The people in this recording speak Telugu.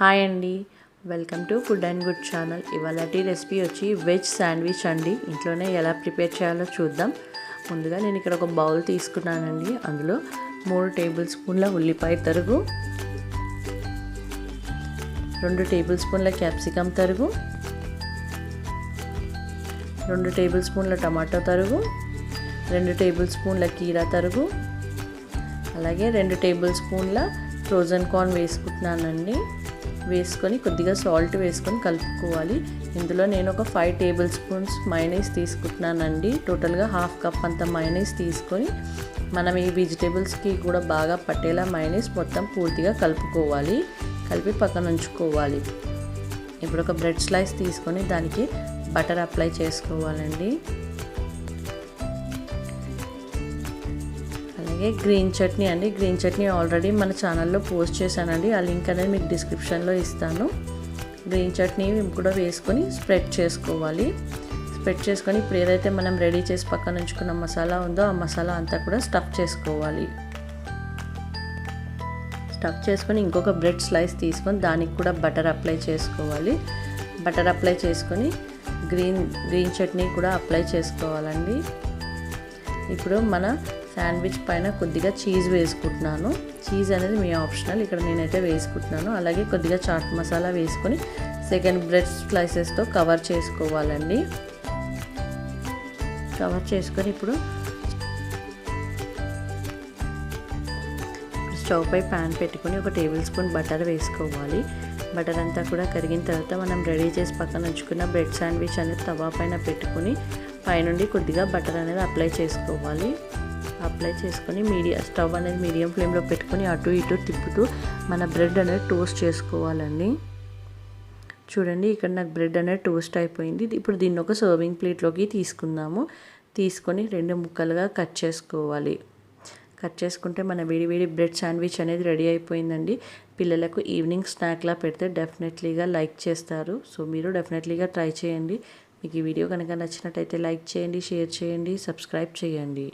హాయ్ అండి, welcome to Food and Good channel. ఇవాళటి రెసిపీ వచ్చి వెజ్ శాండ్విచ్ అండి. ఇంట్లోనే ఎలా ప్రిపేర్ చేయాలో చూద్దాం. ముందుగా నేను ఇక్కడ ఒక బౌల్ తీసుకున్నానండి. అందులో 3 టేబుల్ స్పూన్ల ఉల్లిపాయ తరుగు, 2 టేబుల్ స్పూన్ల క్యాప్సికమ్ తరుగు, 2 టేబుల్ స్పూన్ల టమాటో తరుగు, 2 టేబుల్ స్పూన్ల కీరా తరుగు, అలాగే 2 టేబుల్ స్పూన్ల ఫ్రోజన్ కార్న్ వేసుకుంటున్నానండి. వేసుకొని కొద్దిగా సాల్ట్ వేసుకొని కలుపుకోవాలి. ఇందులో నేను ఒక 5 టేబుల్ స్పూన్స్ మైనీస్ తీసుకుంటున్నానండి. టోటల్గా 1/2 కప్ అంత మైనీస్ తీసుకొని మనం ఈ వెజిటేబుల్స్కి కూడా బాగా పట్టేలా మైనీస్ మొత్తం పూర్తిగా కలుపుకోవాలి. కలిపి పక్కన ఉంచుకోవాలి. ఇప్పుడు ఒక బ్రెడ్ స్లైస్ తీసుకొని దానికి బటర్ అప్లై చేసుకోవాలండి. అలాగే గ్రీన్ చట్నీ అండి. గ్రీన్ చట్నీ ఆల్రెడీ మన ఛానల్లో పోస్ట్ చేశానండి. ఆ లింక్ అనేది మీకు డిస్క్రిప్షన్లో ఇస్తాను. గ్రీన్ చట్నీ కూడా వేసుకొని స్ప్రెడ్ చేసుకోవాలి. స్ప్రెడ్ చేసుకొని ఇప్పుడు ఏదైతే మనం రెడీ చేసి పక్కన ఉంచుకున్న మసాలా ఉందో ఆ మసాలా అంతా కూడా స్టఫ్ చేసుకోవాలి. స్టఫ్ చేసుకొని ఇంకొక బ్రెడ్ స్లైస్ తీసుకొని దానికి కూడా బటర్ అప్లై చేసుకోవాలి. బటర్ అప్లై చేసుకొని గ్రీన్ చట్నీ కూడా అప్లై చేసుకోవాలండి. ఇప్పుడు మన శాండ్విచ్ పైన కొద్దిగా చీజ్ వేసుకుంటున్నాను. చీజ్ అనేది మీ ఆప్షనల్, ఇక్కడ నేనైతే వేసుకుంటున్నాను. అలాగే కొద్దిగా చాట్ మసాలా వేసుకొని సెకండ్ బ్రెడ్ స్లైసెస్తో కవర్ చేసుకోవాలండి. కవర్ చేసుకొని ఇప్పుడు స్టవ్ పై ప్యాన్ పెట్టుకొని ఒక టేబుల్ స్పూన్ బటర్ వేసుకోవాలి. బటర్ అంతా కూడా కరిగిన తర్వాత మనం రెడీ చేసి పక్కన ఉంచుకున్న బ్రెడ్ శాండ్విచ్ అనేది తవా పైన పెట్టుకొని పైనుండి కొద్దిగా బటర్ అనేది అప్లై చేసుకోవాలి. అప్లై చేసుకొని స్టవ్ అనేది మీడియం ఫ్లేమ్లో పెట్టుకొని అటు ఇటు తిప్పుతూ మన బ్రెడ్ అనేది టోస్ట్ చేసుకోవాలండి. చూడండి, ఇక్కడ నాకు బ్రెడ్ అనేది టోస్ట్ అయిపోయింది. ఇప్పుడు దీన్ని ఒక సర్వింగ్ ప్లేట్లోకి తీసుకుందాము. తీసుకొని 2 ముక్కలుగా కట్ చేసుకోవాలి. కట్ చేసుకుంటే మన వేడి బ్రెడ్ శాండ్విచ్ అనేది రెడీ అయిపోయిందండి. పిల్లలకు ఈవినింగ్ స్నాక్లా పెడితే డెఫినెట్లీగా లైక్ చేస్తారు. సో మీరు డెఫినెట్లీగా ట్రై చేయండి. మీకు ఈ వీడియో కనుక నచ్చినట్టయితే లైక్ చేయండి, షేర్ చేయండి, సబ్స్క్రైబ్ చేయండి.